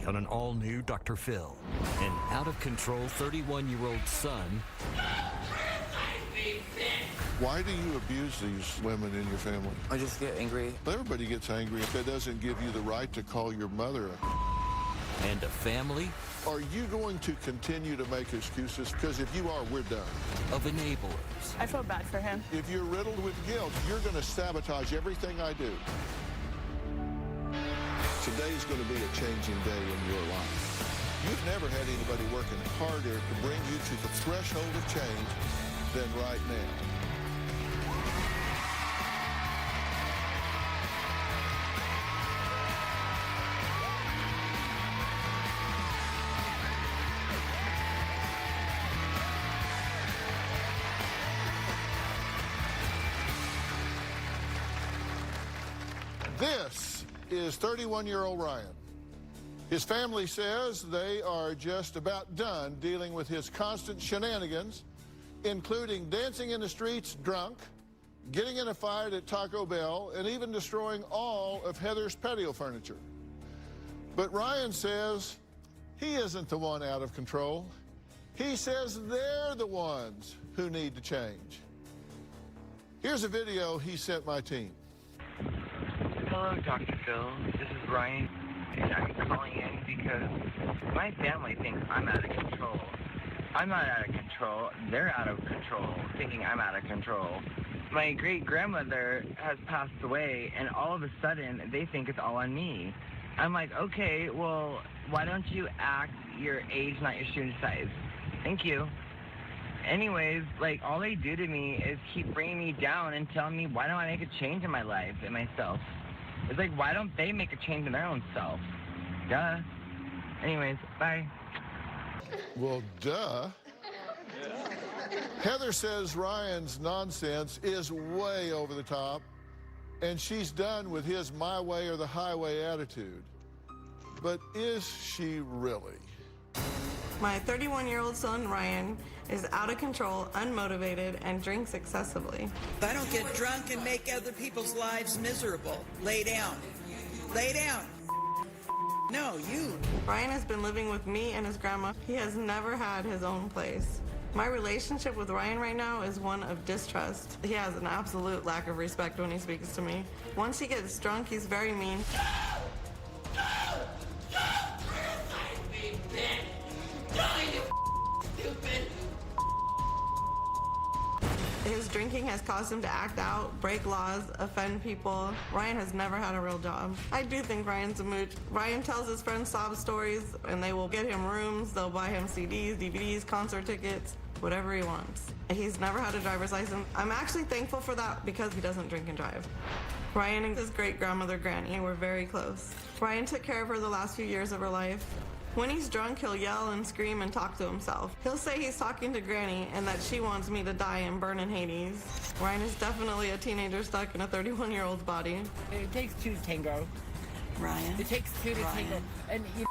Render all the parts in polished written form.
on an all-new Dr. Phil. An out-of-control 31-year-old son. Why do you abuse these women in your family? I just get angry. Everybody gets angry. That doesn't give you the right to call your mother. And a family. Are you going to continue to make excuses? Because if you are, we're done. Of enablers. I feel bad for him. If you're riddled with guilt, you're going to sabotage everything I do. Today's going to be a changing day in your life. You've never had anybody working harder to bring you to the threshold of change than right now. This is 31-year-old Ryan. His family says they are just about done dealing with his constant shenanigans, including dancing in the streets drunk, getting in a fight at Taco Bell, and even destroying all of Heather's patio furniture. But Ryan says he isn't the one out of control. He says they're the ones who need to change. Here's a video he sent my team. Hello, Dr. Phil. This is Ryan, and I'm calling in because my family thinks I'm out of control. I'm not out of control. They're out of control, thinking I'm out of control. My great-grandmother has passed away, and all of a sudden, they think it's all on me. I'm like, okay, well, why don't you act your age, not your shoe size? Thank you. Anyways, like, all they do to me is keep bringing me down and telling me, why don't I make a change in my life and myself? It's like, why don't they make a change in their own self? Duh. Anyways, bye. Well, duh. Heather says Ryan's nonsense is way over the top, and she's done with his my way or the highway attitude. But is she really? My 31-year-old son, Ryan, is out of control, unmotivated, and drinks excessively. I don't get drunk and make other people's lives miserable. Lay down. Lay down. No, you. Ryan has been living with me and his grandma. He has never had his own place. My relationship with Ryan right now is one of distrust. He has an absolute lack of respect when he speaks to me. Once he gets drunk, he's very mean. His drinking has caused him to act out, break laws, offend people. Ryan has never had a real job. I do think Ryan's a mooch. Ryan tells his friends sob stories, and they will get him rooms, they'll buy him CDs, DVDs, concert tickets, whatever he wants. He's never had a driver's license. I'm actually thankful for that because he doesn't drink and drive. Ryan and his great-grandmother, Granny, were very close. Ryan took care of her the last few years of her life. When he's drunk, he'll yell and scream and talk to himself. He'll say he's talking to Granny and that she wants me to die and burn in Hades. Ryan is definitely a teenager stuck in a 31-year-old's body. It takes two to tango. Ryan. It takes two to tango. And you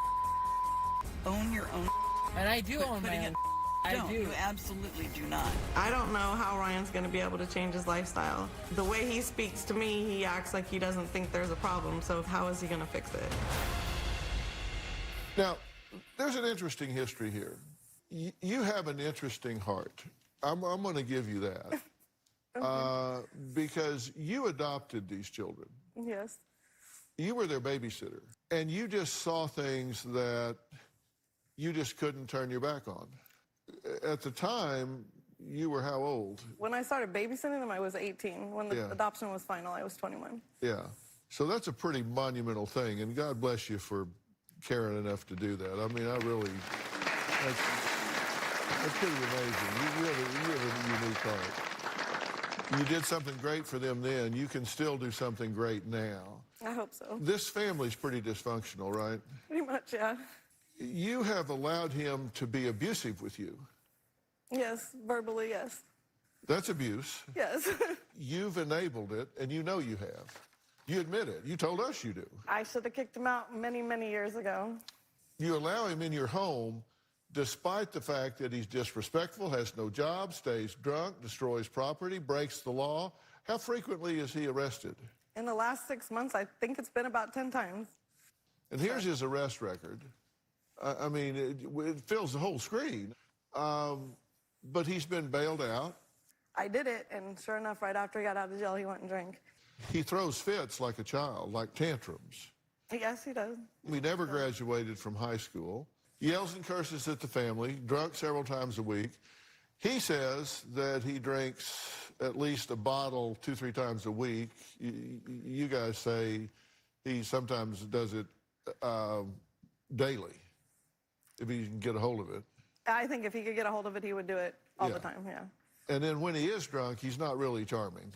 Own your own. and I do own my own. I Don't. do. You absolutely do not. I don't know how Ryan's going to be able to change his lifestyle. The way he speaks to me, he acts like he doesn't think there's a problem, so how is he going to fix it? Now, there's an interesting history here. You have an interesting heart. I'm going to give you that. Because you adopted these children. Yes. You were their babysitter. And you just saw things that you just couldn't turn your back on. At the time, you were how old? When I started babysitting them, I was 18. When the adoption was final, I was 21. Yeah. So that's a pretty monumental thing, and God bless you for caring enough to do that. I mean, I really, that's pretty amazing. You have a unique heart. You did something great for them then. You can still do something great now. I hope so. This family's pretty dysfunctional, right? Pretty much, yeah. You have allowed him to be abusive with you. Yes, verbally, yes. That's abuse. Yes. You've enabled it, and you know you have. You admit it. You told us you do. I should have kicked him out many, many years ago. You allow him in your home despite the fact that he's disrespectful, has no job, stays drunk, destroys property, breaks the law. How frequently is he arrested? In the last 6 months, I think it's been about 10 times. And here's his arrest record. I mean, it fills the whole screen. But he's been bailed out. I did it, and sure enough, right after he got out of jail, he went and drank. He throws fits like a child, like tantrums. Yes, he does. He never graduated from high school. Yells and curses at the family, drunk several times a week. He says that he drinks at least a bottle 2-3 times a week. You guys say he sometimes does it daily, if he can get a hold of it. I think if he could get a hold of it, he would do it all the time, yeah. And then when he is drunk, he's not really charming.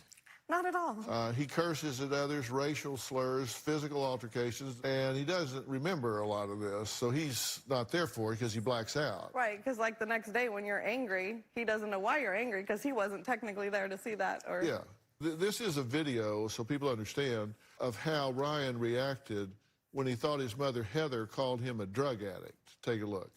Not at all. He curses at others, racial slurs, physical altercations, and he doesn't remember a lot of this, so he's not there for it because he blacks out. Right, because like the next day when you're angry, he doesn't know why you're angry because he wasn't technically there to see that. Or Yeah. This is a video, so people understand, of how Ryan reacted when he thought his mother, Heather, called him a drug addict. Take a look.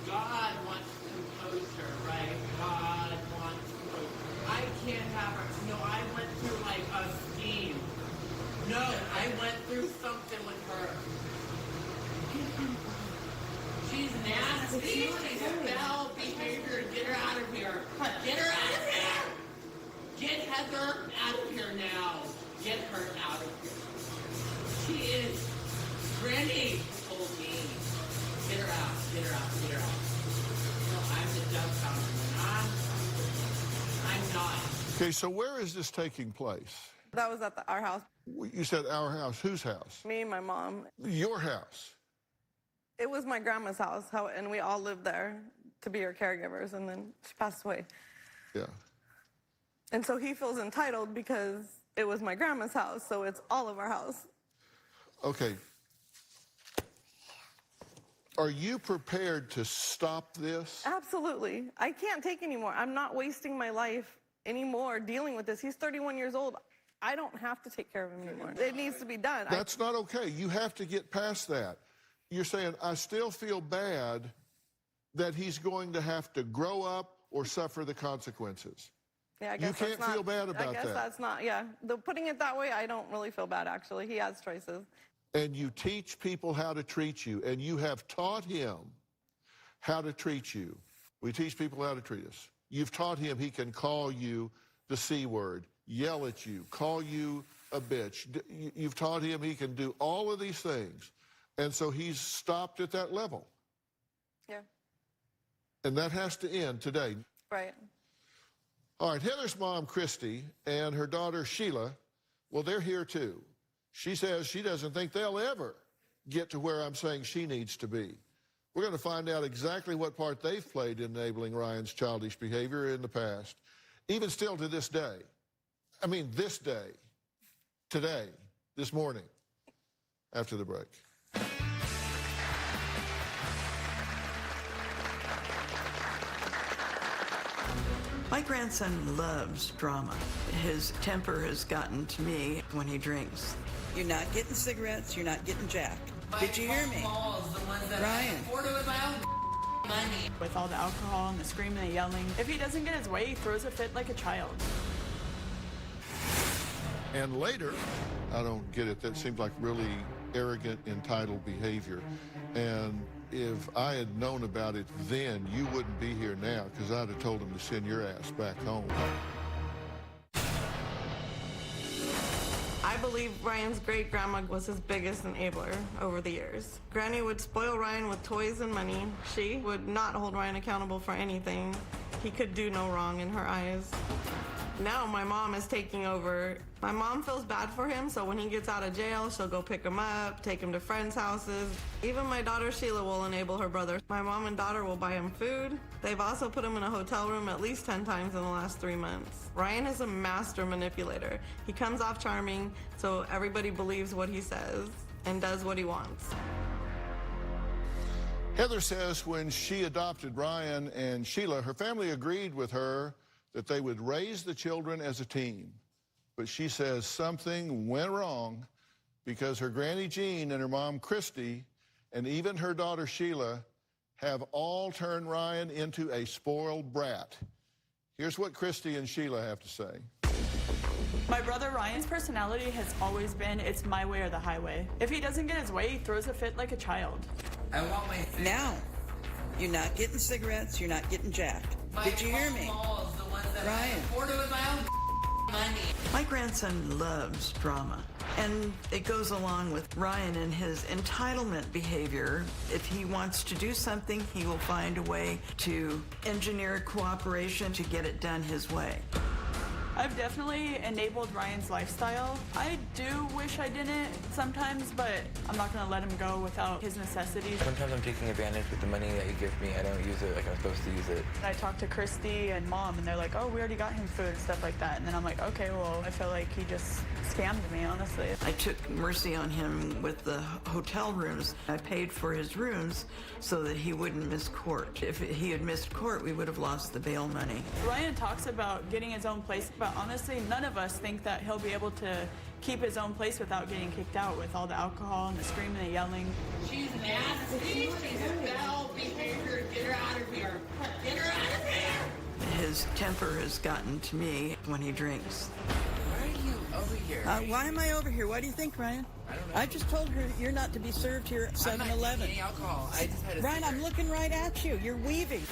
God wants composure, right? God wants composure. I can't have her. No, I went through like a scheme. No, I went through something with her. She's nasty. She's foul behavior. Get her out of here. Get her out of here. Get Heather out of here now. Get her out of here. She is. Granny told me. Get her out, get her out, get her out. No, I'm the dumbfounder. I'm not. Okay, so where is this taking place? that was at our house. You said our house. Whose house? Me and my mom. Your house. It was my grandma's house, and we all lived there to be her caregivers, and then she passed away. Yeah. And so he feels entitled because it was my grandma's house, so it's all of our house. Okay. Are you prepared to stop this? Absolutely. I can't take anymore. I'm not wasting my life anymore dealing with this. He's 31 years old. I don't have to take care of him anymore. It needs to be done. That's not okay. You have to get past that. You're saying, I still feel bad that he's going to have to grow up or suffer the consequences. Yeah, I guess you can't feel bad about that. I guess that's not, yeah. Putting it that way, I don't really feel bad, actually. He has choices. And you teach people how to treat you, and you have taught him how to treat you. We teach people how to treat us. You've taught him he can call you the C word, yell at you, call you a bitch. You've taught him he can do all of these things. And so he's stopped at that level. Yeah. And that has to end today. Right. All right, Heather's mom, Christy, and her daughter, Sheila, well, they're here too. She says she doesn't think they'll ever get to where I'm saying she needs to be. We're going to find out exactly what part they've played in enabling Ryan's childish behavior in the past, even still to this day. I mean, this day, today, this morning, after the break. My grandson loves drama. His temper has gotten to me when he drinks. You're not getting cigarettes. You're not getting jack. Did you hear me? Ryan. Money. With all the alcohol and the screaming and yelling, if he doesn't get his way, he throws a fit like a child. And later, I don't get it, that seems like really arrogant, entitled behavior. And if I had known about it then, you wouldn't be here now, because I'd have told him to send your ass back home. I believe Ryan's great-grandma was his biggest enabler over the years. Granny would spoil Ryan with toys and money. She would not hold Ryan accountable for anything. He could do no wrong in her eyes. Now my mom is taking over. My mom feels bad for him, so when he gets out of jail, she'll go pick him up, take him to friends' houses. Even my daughter Sheila will enable her brother. My mom and daughter will buy him food. They've also put him in a hotel room at least 10 times in the last 3 months. Ryan is a master manipulator. He comes off charming, so everybody believes what he says and does what he wants. Heather says when she adopted Ryan and Sheila, her family agreed with her that they would raise the children as a team. But she says something went wrong because her Granny Jean and her mom Christy and even her daughter Sheila have all turned Ryan into a spoiled brat. Here's what Christy and Sheila have to say. My brother Ryan's personality has always been, it's my way or the highway. If he doesn't get his way, he throws a fit like a child. I want my food. Now, you're not getting cigarettes, you're not getting jacked. Did you hear me? Malls, the ones that Ryan. I afforded with my own money. My grandson loves drama, and it goes along with Ryan and his entitlement behavior. If he wants to do something, he will find a way to engineer cooperation to get it done his way. I've definitely enabled Ryan's lifestyle. I do wish I didn't sometimes, but I'm not gonna let him go without his necessities. Sometimes I'm taking advantage with the money that you give me. I don't use it like I'm supposed to use it. I talked to Christy and Mom, and they're like, oh, we already got him food and stuff like that. And then I'm like, okay, well, I feel like he just scammed me, honestly. I took mercy on him with the hotel rooms. I paid for his rooms so that he wouldn't miss court. If he had missed court, we would have lost the bail money. Ryan talks about getting his own place, but honestly, none of us think that he'll be able to keep his own place without getting kicked out with all the alcohol and the screaming and yelling. She's nasty. She's a foul behavior. Get her out of here. Get her out of here. His temper has gotten to me when he drinks. Why are you over here? Why am I over here? What do you think, Ryan? I don't know. I just told her you're not to be served here at I'm not 7-Eleven. taking any alcohol. I just had a Ryan, I'm cigarette. looking right at you. You're weaving.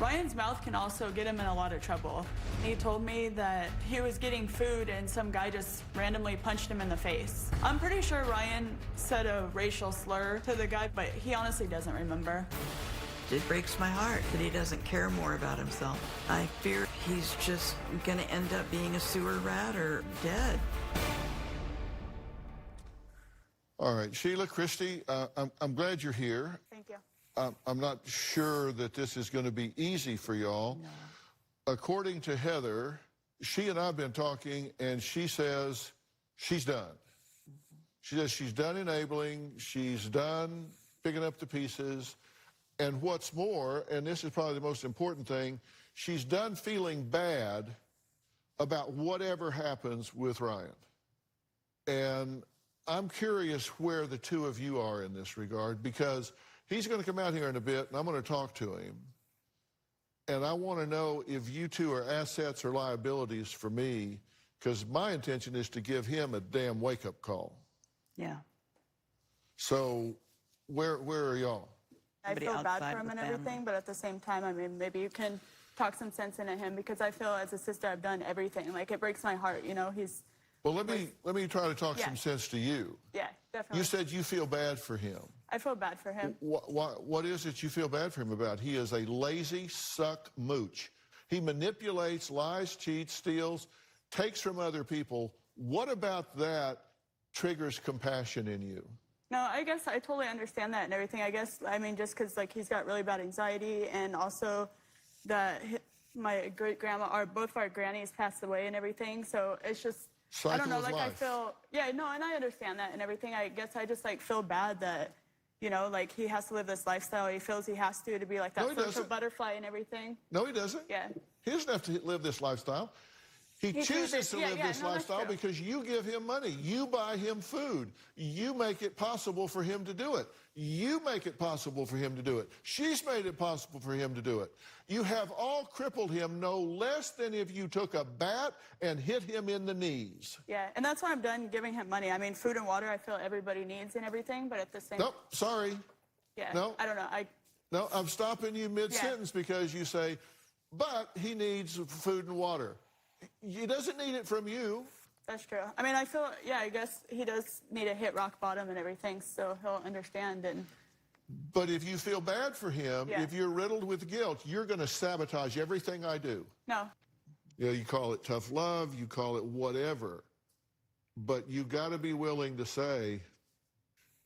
Ryan's mouth can also get him in a lot of trouble. He told me that he was getting food and some guy just randomly punched him in the face. I'm pretty sure Ryan said a racial slur to the guy, but he honestly doesn't remember. It breaks my heart that he doesn't care more about himself. I fear he's just going to end up being a sewer rat or dead. All right, Sheila, Christy, I'm glad you're here. Thank you. I'm not sure that this is going to be easy for y'all. No. According to Heather, she and I have been talking, and she says she's done. She says she's done enabling, she's done picking up the pieces, and what's more, and this is probably the most important thing, she's done feeling bad about whatever happens with Ryan. And I'm curious where the two of you are in this regard, because he's going to come out here in a bit, and I'm going to talk to him. And I want to know if you two are assets or liabilities for me, because my intention is to give him a damn wake-up call. Yeah. So where are y'all? I Somebody feel bad outside for him the and family. everything, but at the same time, I mean, maybe you can talk some sense into him, because I feel as a sister I've done everything. Like, it breaks my heart, you know, he's... Well, let me try to talk Yeah. some sense to you. Yeah, definitely. You said you feel bad for him. I feel bad for him. What is it you feel bad for him about? He is a lazy suck mooch. He manipulates, lies, cheats, steals, takes from other people. What about that triggers compassion in you? No, I guess I totally understand that and everything. I guess, I mean, just because, like, he's got really bad anxiety, and also that my great-grandma, or both of our grannies passed away and everything, so it's just... I don't know, like, I feel, yeah, no, and I understand that and everything. I guess I just, like, feel bad that, you know, like, he has to live this lifestyle. He feels he has to be, like, that social butterfly and everything. No, he doesn't. Yeah. He doesn't have to live this lifestyle. He chooses to live this lifestyle because you give him money. You buy him food. You make it possible for him to do it. You make it possible for him to do it. She's made it possible for him to do it. You have all crippled him no less than if you took a bat and hit him in the knees. Yeah, and that's why I'm done giving him money. I mean, food and water I feel everybody needs and everything, but at the same... Nope, sorry. Yeah, no. I don't know. No, I'm stopping you mid-sentence because you say, but he needs food and water. He doesn't need it from you. That's true. I mean, I feel, yeah, I guess he does need to hit rock bottom and everything, so he'll understand. And But if you feel bad for him, Yeah. if you're riddled with guilt, you're going to sabotage everything I do. no, You know, you call it tough love, you call it whatever, but you got to be willing to say,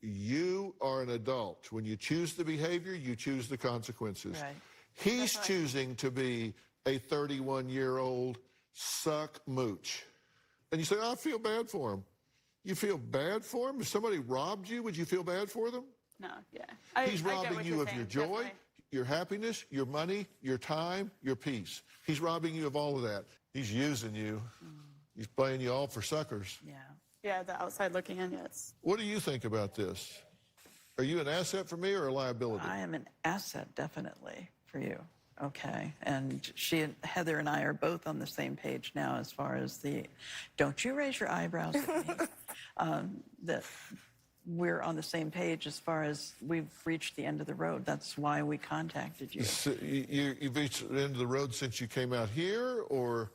you are an adult. When you choose the behavior, you choose the consequences. Right. He's choosing to be a 31-year-old suck mooch. And you say, I feel bad for him. You feel bad for him? If somebody robbed you, would you feel bad for them? No, yeah. He's I get robbing what you you're of your saying, joy, definitely. your happiness, your money, your time, your peace. He's robbing you of all of that. He's using you. He's playing you all for suckers. Yeah. Yeah, the outside looking in, yes. What do you think about this? Are you an asset for me or a liability? I am an asset, definitely, for you. Okay. And Heather and I are both on the same page now as far as don't you raise your eyebrows at me, that we're on the same page as far as we've reached the end of the road. That's why we contacted you. So you've reached the end of the road since you came out here, or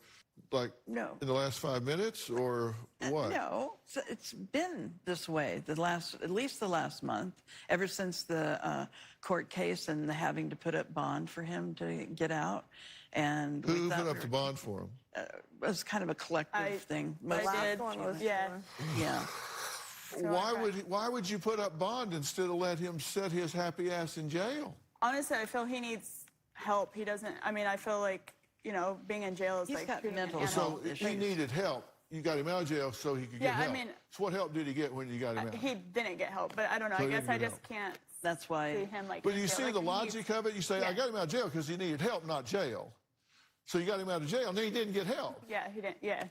like No. in the last 5 minutes, or what? No, it's been this way at least the last month, ever since the court case and the having to put up bond for him to get out. And Who put up the bond for him? It was kind of a collective thing. I did. Yeah. Yeah. Why would you put up bond instead of let him set his happy ass in jail? Honestly, I feel he needs help. He doesn't, I mean, I feel like, you know, being in jail is He's like got treating an mental animal. So health he issues. needed help. You got him out of jail so he could get Yeah, I help. mean- So what help did he get when you got him out? He didn't get help, but I don't know. So I he guess didn't I get just help. can't That's why. see him like. But in you jail. see Like, the he logic needs- of it? You say, I Yeah. got him out of jail because he needed help, not jail. So you got him out of jail, and then he didn't get help. Yeah, he didn't. Yeah.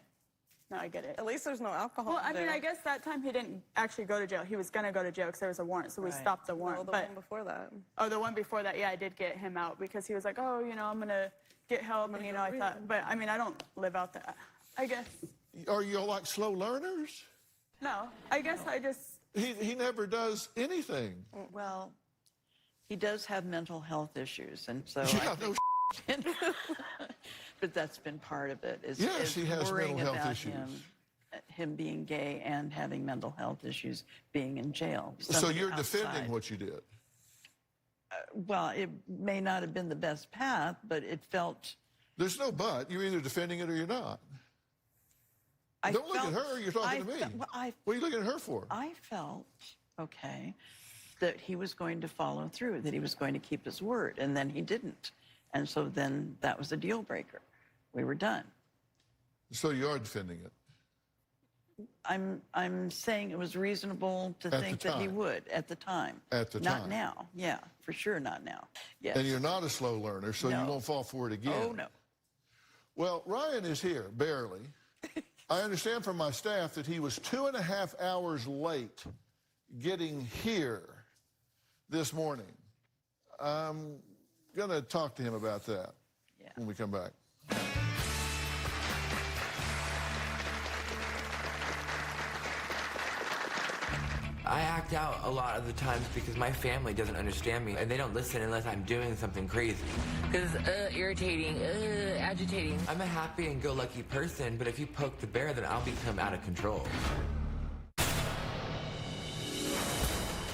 No, I get it. At least there's no alcohol. Well, I mean, there. I guess that time he didn't actually go to jail. He was going to go to jail because there was a warrant, so we Right. stopped the No, warrant. the but one before that. oh, the one before that, yeah, I did get him out because he was like, oh, you know, I'm going to get help. And, you know, I thought, but I mean, I don't live out that. I guess. Are you like slow learners? No, I guess I just. He never does anything. Well, he does have mental health issues, and so Yeah, no but that's been part of it. Yes, is he has worrying mental health about issues. him being gay and having mental health issues, being in jail. So Somebody you're outside. defending what you did. Well, it may not have been the best path, but it felt. There's no but. You're either defending it or you're not. I Don't look at felt- her. You're talking to me. Well, What are you looking at her for? I felt, okay, that he was going to follow through, that he was going to keep his word, and then he didn't. And so then that was a deal breaker. We were done. So you are defending it. I'm saying it was reasonable to At the think that he time. would at the time. At the Not time. now. Yeah, for sure not now. Yes. And you're not a slow learner, so you No. won't fall for it again. Oh, no. Well, Ryan is here, barely. I understand from my staff that he was 2.5 hours late getting here this morning. I'm going to talk to him about that when we come back. I act out a lot of the times because my family doesn't understand me and they don't listen unless I'm doing something crazy. Because irritating, agitating. I'm a happy and go lucky person, but if you poke the bear, then I'll become out of control.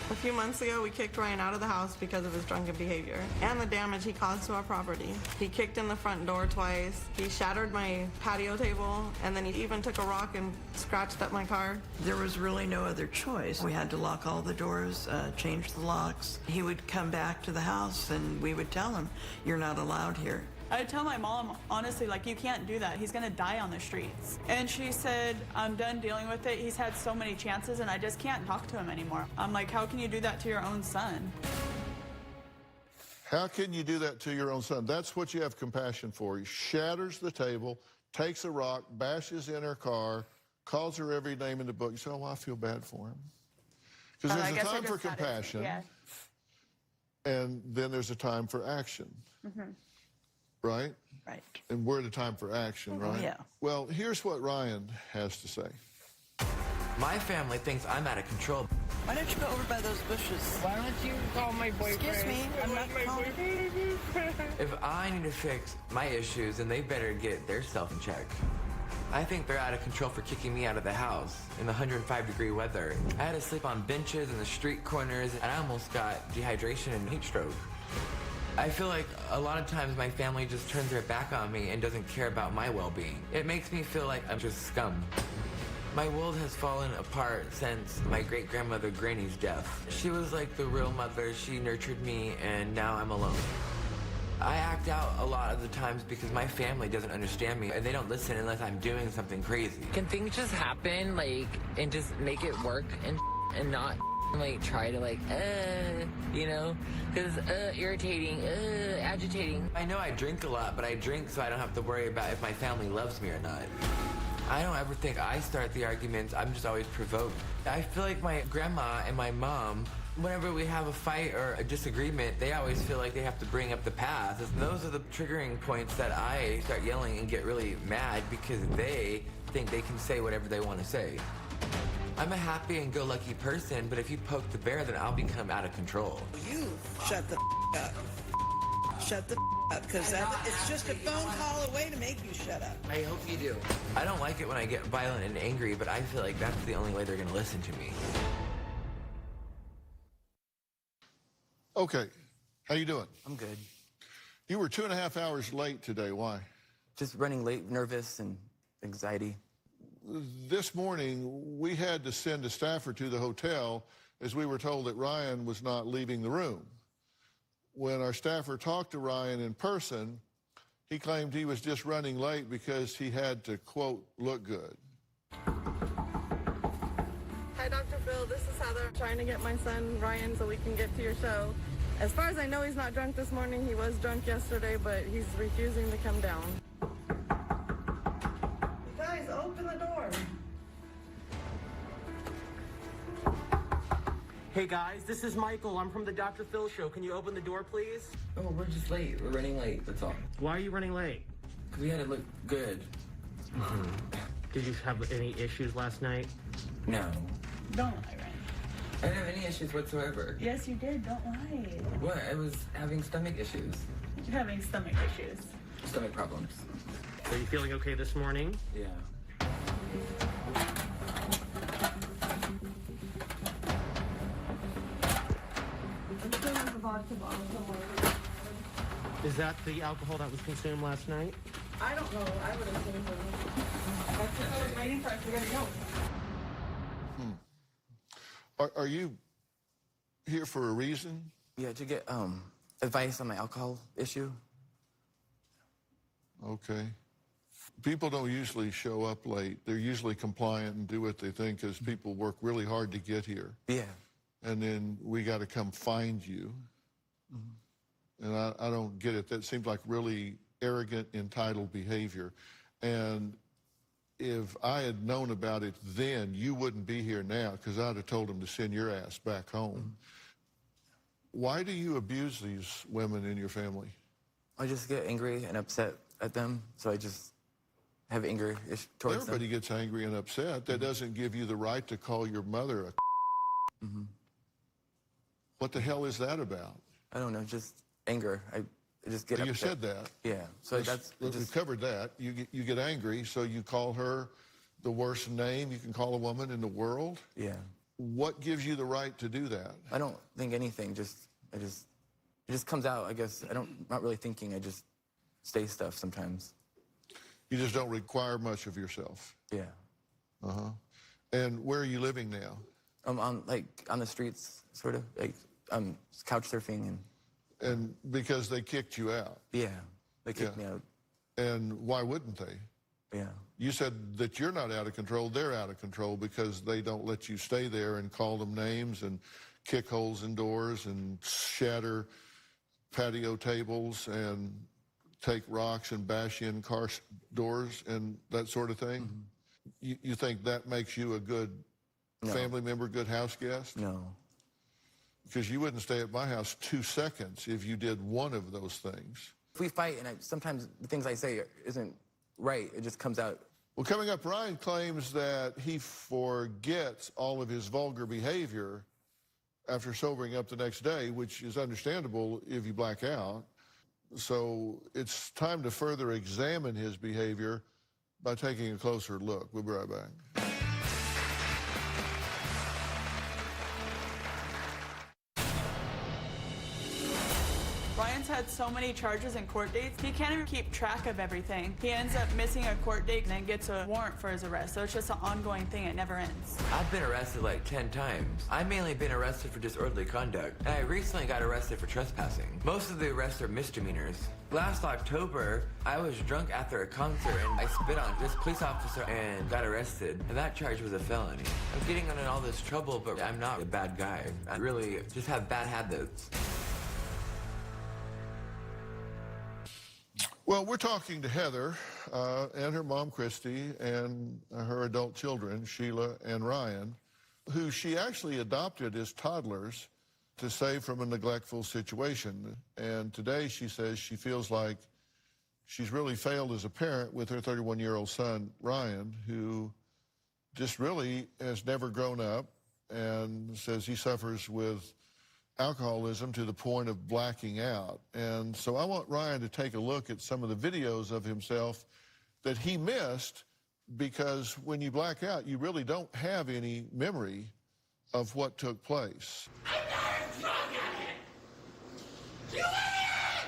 A few months ago, we kicked Ryan out of the house because of his drunken behavior and the damage he caused to our property. He kicked in the front door twice. He shattered my patio table, and then he even took a rock and scratched up my car. There was really no other choice. We had to lock all the doors, change the locks. He would come back to the house, and we would tell him, "You're not allowed here." I would tell my mom, honestly, like, you can't do that. He's going to die on the streets. And she said, I'm done dealing with it. He's had so many chances, and I just can't talk to him anymore. I'm like, how can you do that to your own son? How can you do that to your own son? That's what you have compassion for. He shatters the table, takes a rock, bashes in her car, calls her every name in the book. You say, oh, I feel bad for him. Because I there's a guess I time for just had it. compassion, Yeah. and then there's a time for action. Right? Right. And we're at a time for action, right? yeah. Well, here's what Ryan has to say. My family thinks I'm out of control. Why don't you go over by those bushes? Why don't you call my boyfriend? Excuse me, I'm not calling. If I need to fix my issues, then they better get their self in check. I think they're out of control for kicking me out of the house in the 105-degree weather. I had to sleep on benches in the street corners, and I almost got dehydration and heat stroke. I feel like a lot of times my family just turns their back on me and doesn't care about my well-being. It makes me feel like I'm just scum. My world has fallen apart since my great-grandmother Granny's death. She was like the real mother. She nurtured me, and now I'm alone. I act out a lot of the times because my family doesn't understand me, and they don't listen unless I'm doing something crazy. Can things just happen, like, and just make it work and not like try to like, you know, because irritating, agitating. I know I drink a lot, but I drink so I don't have to worry about if my family loves me or not. I don't ever think I start the arguments. I'm just always provoked. I feel like my grandma and my mom, whenever we have a fight or a disagreement, they always feel like they have to bring up the past. Those are the triggering points that I start yelling and get really mad because they think they can say whatever they want to say. I'm a happy and go-lucky person, but if you poke the bear, then I'll become out of control. You shut the up. Shut the up, because it's just a phone call away to make you shut up. I hope you do. I don't like it when I get violent and angry, but I feel like that's the only way they're going to listen to me. Okay, how you doing? I'm good. You were 2.5 hours late today. Why? Just running late, nervous, and anxiety. This morning, we had to send a staffer to the hotel as we were told that Ryan was not leaving the room. When our staffer talked to Ryan in person, he claimed he was just running late because he had to, quote, look good. Hi, Dr. Phil. This is Heather. Trying to get my son, Ryan, so we can get to your show. As far as I know, he's not drunk this morning. He was drunk yesterday, but he's refusing to come down. You guys, open the door. Hey guys, this is Michael. I'm from the Dr. Phil show. Can you open the door, please? Oh, we're just late. We're running late, that's all. Why are you running late? Because we had to look good. Did you have any issues last night? No. Don't lie, Ryan. I didn't have any issues whatsoever. Yes, you did. Don't lie. What? I was having stomach issues. You're having stomach issues. Stomach problems. Are you feeling okay this morning? Yeah. Is that the alcohol that was consumed last night? I don't know. I would assume so. That's what I was waiting for. We're gonna go. Are you here for a reason? Yeah, to get advice on my alcohol issue. Okay. People don't usually show up late. They're usually compliant and do what they think because people work really hard to get here. Yeah. And then we got to come find you. And I don't get it. That seems like really arrogant, entitled behavior. And if I had known about it then, you wouldn't be here now because I'd have told them to send your ass back home. Why do you abuse these women in your family? I just get angry and upset at them, so I just have anger towards them. Everybody gets angry and upset. That doesn't give you the right to call your mother a What the hell is that about? I don't know, just anger. I just get upset. You said that. Yeah, so that's We've covered that. You get angry, so you call her the worst name you can call a woman in the world? Yeah. What gives you the right to do that? I don't think anything, it just comes out, I guess. Not really thinking, I just say stuff sometimes. You just don't require much of yourself? Yeah. And where are you living now? On the streets, sort of, like, couch surfing And because they kicked you out? Yeah, they kicked me out. And why wouldn't they? Yeah. You said that you're not out of control, they're out of control because they don't let you stay there and call them names and kick holes in doors and shatter patio tables and take rocks and bash in car doors and that sort of thing? You think that makes you a good family member, good house guest? No. Because you wouldn't stay at my house 2 seconds if you did one of those things. If we fight and sometimes the things I say isn't right, it just comes out. Well, coming up, Ryan claims that he forgets all of his vulgar behavior after sobering up the next day, which is understandable if you black out. So it's time to further examine his behavior by taking a closer look. We'll be right back. Ryan Ryan's had so many charges and court dates, he can't even keep track of everything. He ends up missing a court date and then gets a warrant for his arrest. So it's just an ongoing thing. It never ends. I've been arrested like 10 times. I've mainly been arrested for disorderly conduct, and I recently got arrested for trespassing. Most of the arrests are misdemeanors. Last October, I was drunk after a concert and I spit on this police officer and got arrested. And that charge was a felony. I'm getting in all this trouble, but I'm not a bad guy. I really just have bad habits. Well, we're talking to Heather and her mom, Christy, and her adult children, Sheila and Ryan, who she actually adopted as toddlers to save from a neglectful situation. And today she says she feels like she's really failed as a parent with her 31-year-old son, Ryan, who just really has never grown up and says he suffers with alcoholism to the point of blacking out. And so I want Ryan to take a look at some of the videos of himself that he missed, because when you black out, you really don't have any memory of what took place. I'm not a drug addict! You idiot!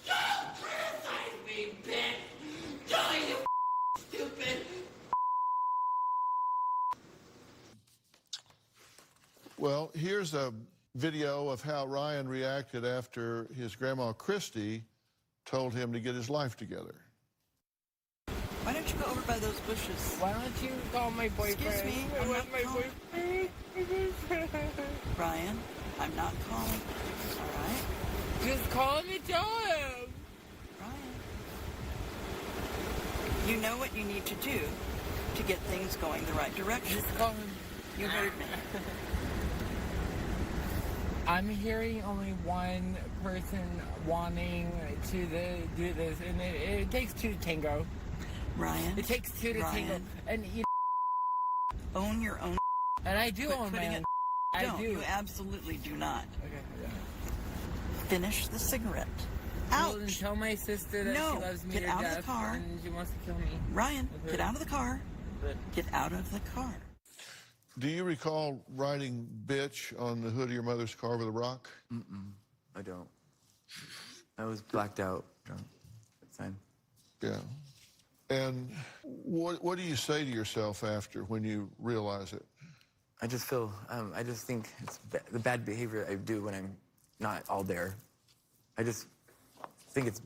Don't criticize me, bitch! Don't, you stupid! Well, here's a video of how Ryan reacted after his grandma Christy told him to get his life together. Why don't you go over by those bushes? Why don't you call my boyfriend? Excuse me, I I'm want not my calling. boyfriend. Ryan, I'm not calling. All right? Just call him and tell him. Ryan. You know what you need to do to get things going the right direction. Just call him. You heard me. I'm hearing only one person wanting to do this, and it takes two to tango. Ryan. It takes two to tango. And you own your own. And I do own my own. I do. You absolutely do not. Okay. Yeah. Finish the cigarette. Ouch. Well, then tell my sister that she loves me get to out death of the car. and she wants to kill me. Ryan, get out of the car. Get out of the car. Do you recall writing bitch on the hood of your mother's car with a rock? I don't. I was blacked out, drunk at the time. Yeah. And what do you say to yourself after when you realize it? I just feel, I just think it's the bad behavior I do when I'm not all there. I just think it's,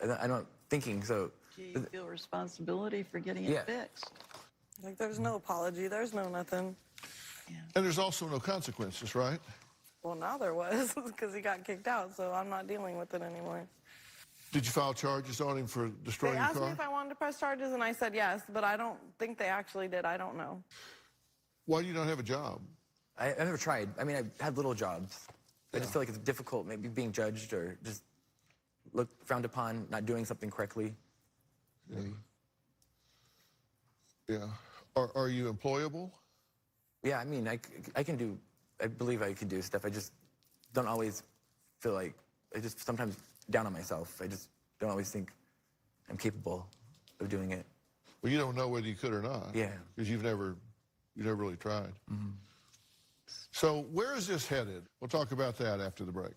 I'm not thinking, so. Do you feel responsibility for getting it fixed? Like, there's no apology. There's no nothing. Yeah. And there's also no consequences, right? Well, now there was, because he got kicked out, so I'm not dealing with it anymore. Did you file charges on him for destroying They your asked car? me if I wanted to press charges, and I said yes, but I don't think they actually did. I don't know. Why do you not have a job? I've never tried. I mean, I've had little jobs. I just feel like it's difficult, maybe being judged or just frowned upon, not doing something correctly. Maybe. Yeah. Are you employable? Yeah, I mean, I can do, I believe I can do stuff. I just don't always feel like, I just sometimes down on myself. I just don't always think I'm capable of doing it. Well, you don't know whether you could or not. Yeah. Because you never really tried. So where is this headed? We'll talk about that after the break.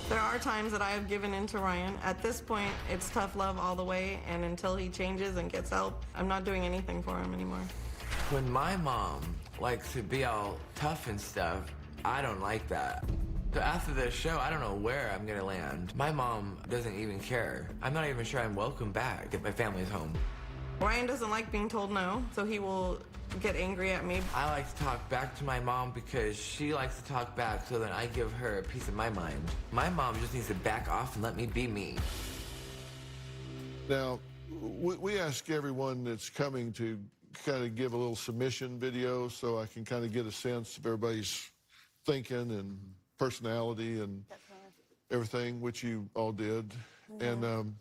There are times that I have given in to Ryan. At this point, it's tough love all the way, and until he changes and gets help, I'm not doing anything for him anymore. When my mom likes to be all tough and stuff, I don't like that. So after this show, I don't know where I'm gonna land. My mom doesn't even care. I'm not even sure I'm welcome back if my family's home. Ryan doesn't like being told no, so he will get angry at me. I like to talk back to my mom because she likes to talk back, so then I give her a piece of my mind. My mom just needs to back off and let me be me. Now, we ask everyone that's coming to kind of give a little submission video so I can kind of get a sense of everybody's thinking and personality and everything, which you all did. And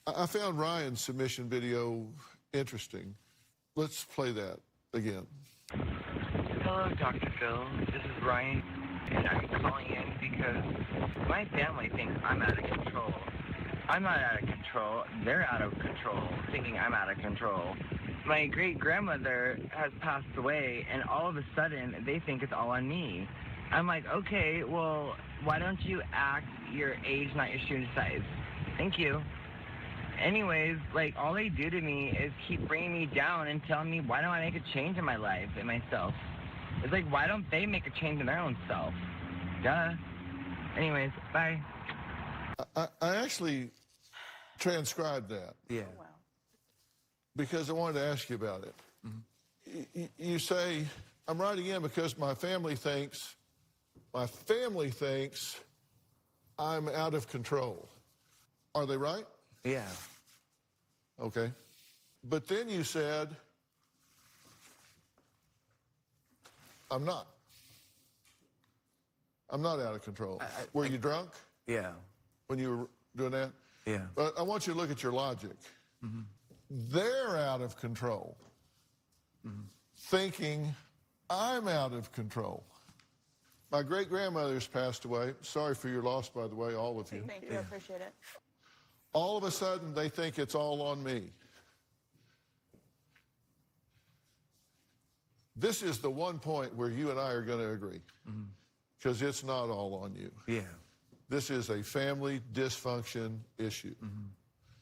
I found Ryan's submission video interesting. Let's play that again. Hello, Dr. Phil. This is Ryan, and I'm calling in because my family thinks I'm out of control. I'm not out of control. They're out of control, thinking I'm out of control. My great-grandmother has passed away, and all of a sudden, they think it's all on me. I'm like, okay, well, why don't you act your age, not your shoe size? Thank you. Anyways, like, all they do to me is keep bringing me down and telling me, why don't I make a change in my life and myself? It's like, why don't they make a change in their own self? Duh. Anyways, bye. I actually transcribed that. Yeah. Wow. Because I wanted to ask you about it. You say, I'm writing in because my family thinks I'm out of control. Are they right? Yeah. Okay. But then you said, I'm not. I'm not out of control. Were you drunk Yeah. when you were doing that? Yeah. But I want you to look at your logic. They're out of control, thinking I'm out of control. My great-grandmother's passed away. Sorry for your loss, by the way, all of you. Thank you. I appreciate it. All of a sudden, they think it's all on me. This is the one point where you and I are going to agree, because it's not all on you. Yeah. This is a family dysfunction issue.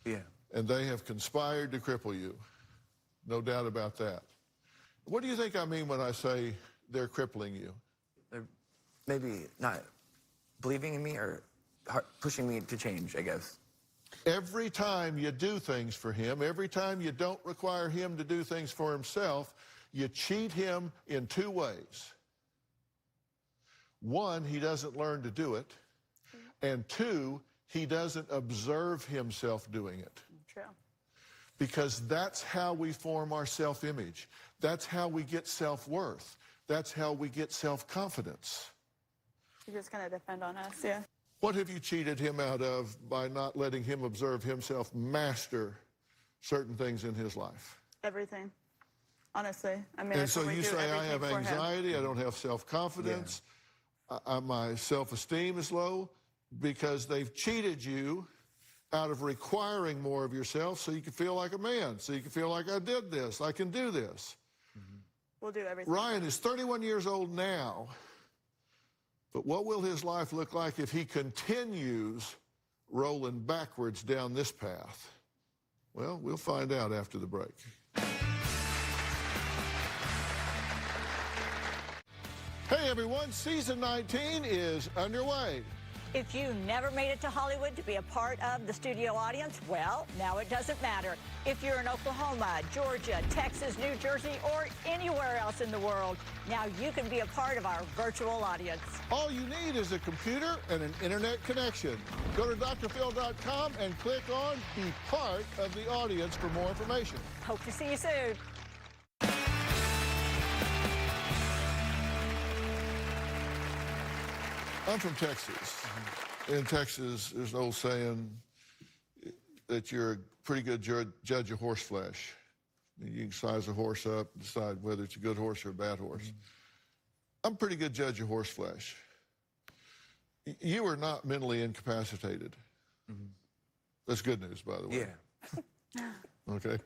Yeah. And they have conspired to cripple you. No doubt about that. What do you think I mean when I say they're crippling you? They're maybe not believing in me or pushing me to change, I guess. Every time you do things for him, every time you don't require him to do things for himself, you cheat him in two ways. One, he doesn't learn to do it. And two, he doesn't observe himself doing it. True. Because that's how we form our self-image. That's how we get self-worth. That's how we get self-confidence. You just kind of depend on us, yeah. What have you cheated him out of by not letting him observe himself master certain things in his life? Everything. Honestly. I mean, And that's so what we you do, say, I have everything for him. anxiety, I don't have self-confidence, my self-esteem is low, because they've cheated you out of requiring more of yourself so you can feel like a man, so you can feel like I did this, I can do this. We'll do everything. Ryan is 31 years old now, but what will his life look like if he continues rolling backwards down this path? Well, we'll find out after the break. Hey everyone, season 19 is underway. If you never made it to Hollywood to be a part of the studio audience, well, now it doesn't matter. If you're in Oklahoma, Georgia, Texas, New Jersey, or anywhere else in the world, now you can be a part of our virtual audience. All you need is a computer and an internet connection. Go to drphil.com and click on Be Part of the Audience for more information. Hope to see you soon. I'm from Texas. In Texas, there's an old saying that you're a pretty good judge of horse flesh. You can size a horse up and decide whether it's a good horse or a bad horse. I'm a pretty good judge of horse flesh. You are not mentally incapacitated. That's good news, by the way. Yeah. Okay?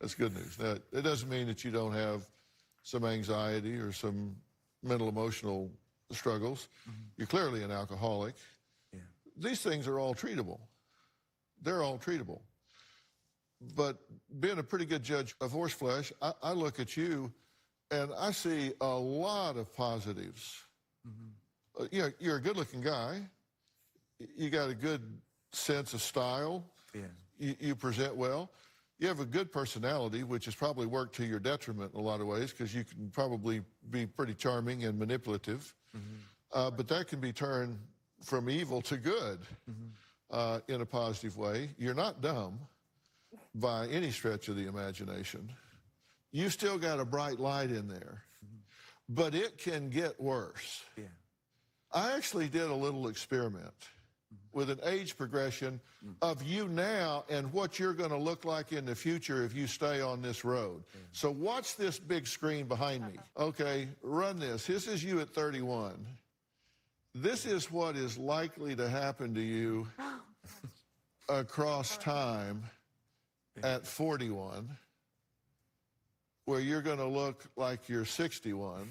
That's good news. Now, it doesn't mean that you don't have some anxiety or some mental, emotional struggles. You're clearly an alcoholic. Yeah. These things are all treatable. They're all treatable. But being a pretty good judge of horse flesh, I look at you and I see a lot of positives. You're a good-looking guy. You got a good sense of style. Yeah. You present well. You have a good personality, which has probably worked to your detriment in a lot of ways, because you can probably be pretty charming and manipulative. But that can be turned from evil to good in a positive way. You're not dumb by any stretch of the imagination. You still got a bright light in there, but it can get worse. Yeah. I actually did a little experiment with an age progression of you now and what you're going to look like in the future if you stay on this road. So watch this big screen behind me. Okay, run this. This is you at 31. This is what is likely to happen to you across time at 41, where you're going to look like you're 61.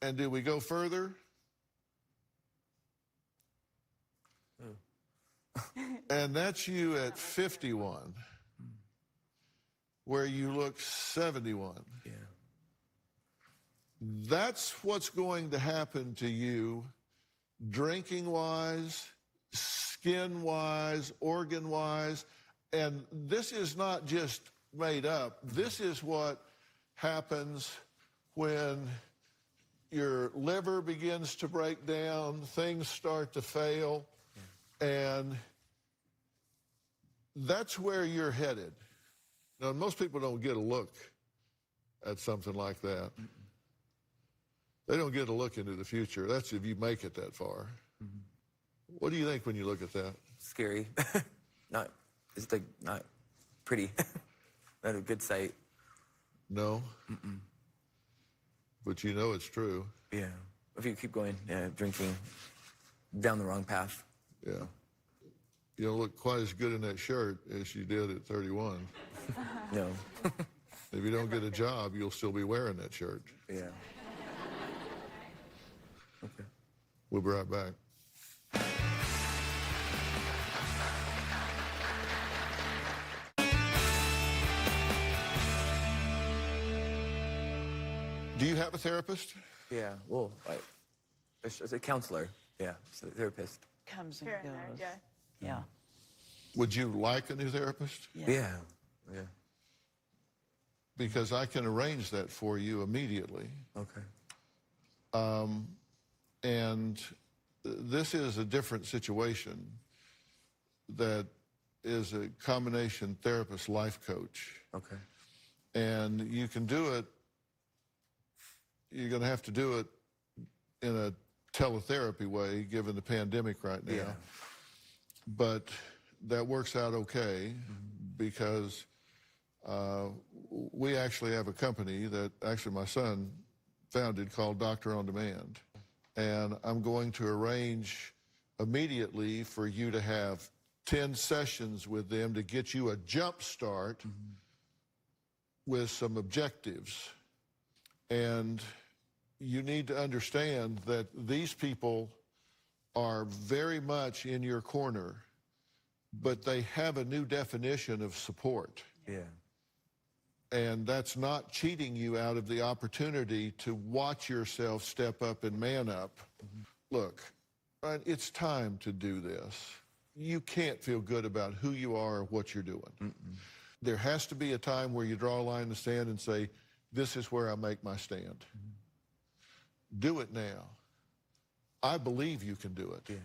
And do we go further? And that's you at 51, where you look 71. Yeah. That's what's going to happen to you, drinking-wise, skin-wise, organ-wise. And this is not just made up. This is what happens when your liver begins to break down, things start to fail, and that's where you're headed. Now, most people don't get a look at something like that. They don't get a look into the future. That's if you make it that far. What do you think when you look at that? Scary. It's like not pretty. Not a good sight. No? But you know it's true. Yeah. If you keep going, drinking down the wrong path. Yeah. You don't look quite as good in that shirt as you did at 31. No. If you don't get a job, you'll still be wearing that shirt. Yeah. Okay. We'll be right back. Do you have a therapist? Yeah. Well, as a counselor. Yeah. As a therapist. Comes and Here and goes. there, yeah. Yeah. Would you like a new therapist? Yeah. Yeah. Because I can arrange that for you immediately. Okay. And this is a different situation that is a combination therapist life coach. Okay. And you can do it, you're going to have to do it in a teletherapy way, given the pandemic right now. Yeah. But that works out okay because we actually have a company that actually my son founded called Doctor on Demand. And I'm going to arrange immediately for you to have 10 sessions with them to get you a jump start with some objectives. And you need to understand that these people are very much in your corner, but they have a new definition of support. Yeah. And that's not cheating you out of the opportunity to watch yourself step up and man up. Look, Ryan, it's time to do this. You can't feel good about who you are or what you're doing. There has to be a time where you draw a line in the sand and say, this is where I make my stand. Do it now. I believe you can do it. Yeah.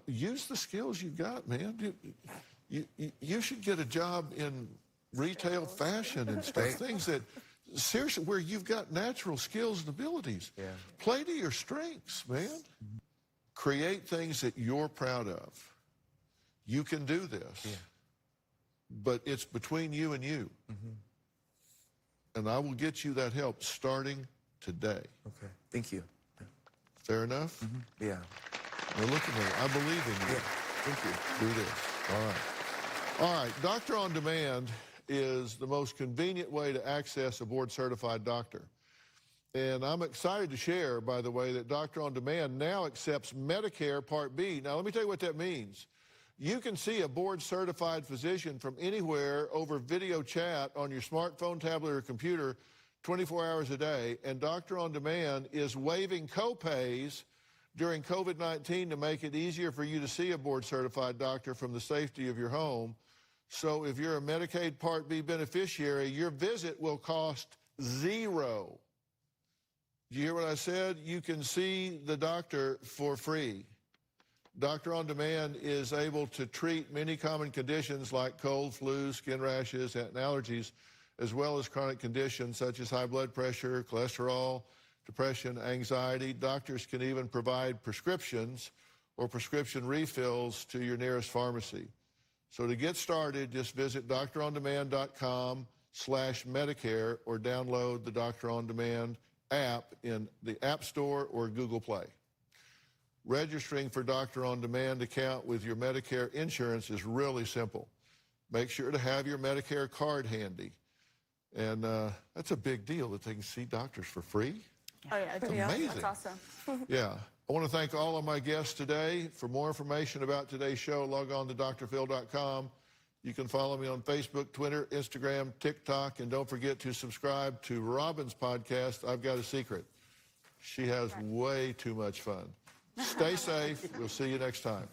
Use the skills you got, man. You should get a job in retail fashion and stuff, things that, seriously, where you've got natural skills and abilities. Yeah. Play to your strengths, man. Create things that you're proud of. You can do this. Yeah. But it's between you and you. And I will get you that help starting today. Okay. Thank you. Fair enough? Yeah. Now look at me. I believe in you. Yeah. Thank you. Do this. All right. All right. Doctor on Demand is the most convenient way to access a board-certified doctor. And I'm excited to share, by the way, that Doctor on Demand now accepts Medicare Part B. Now, let me tell you what that means. You can see a board-certified physician from anywhere over video chat on your smartphone, tablet, or computer 24 hours a day, and Doctor on Demand is waiving co-pays during COVID-19 to make it easier for you to see a board-certified doctor from the safety of your home. So if you're a Medicaid Part B beneficiary, your visit will cost $0. Did you hear what I said? You can see the doctor for free. Doctor on Demand is able to treat many common conditions like cold, flu, skin rashes, and allergies, as well as chronic conditions such as high blood pressure, cholesterol, depression, anxiety. Doctors can even provide prescriptions or prescription refills to your nearest pharmacy. So to get started, just visit drondemand.com/Medicare or download the Doctor on Demand app in the App Store or Google Play. registering for Doctor On Demand account with your Medicare insurance is really simple. Make sure to have your Medicare card handy. And that's a big deal that they can see doctors for free. Oh, yeah, That's amazing. That's awesome. Yeah. I want to thank all of my guests today. For more information about today's show, log on to drphil.com. You can follow me on Facebook, Twitter, Instagram, TikTok, and don't forget to subscribe to Robin's podcast, I've Got a Secret. She has way too much fun. Stay safe. We'll see you next time.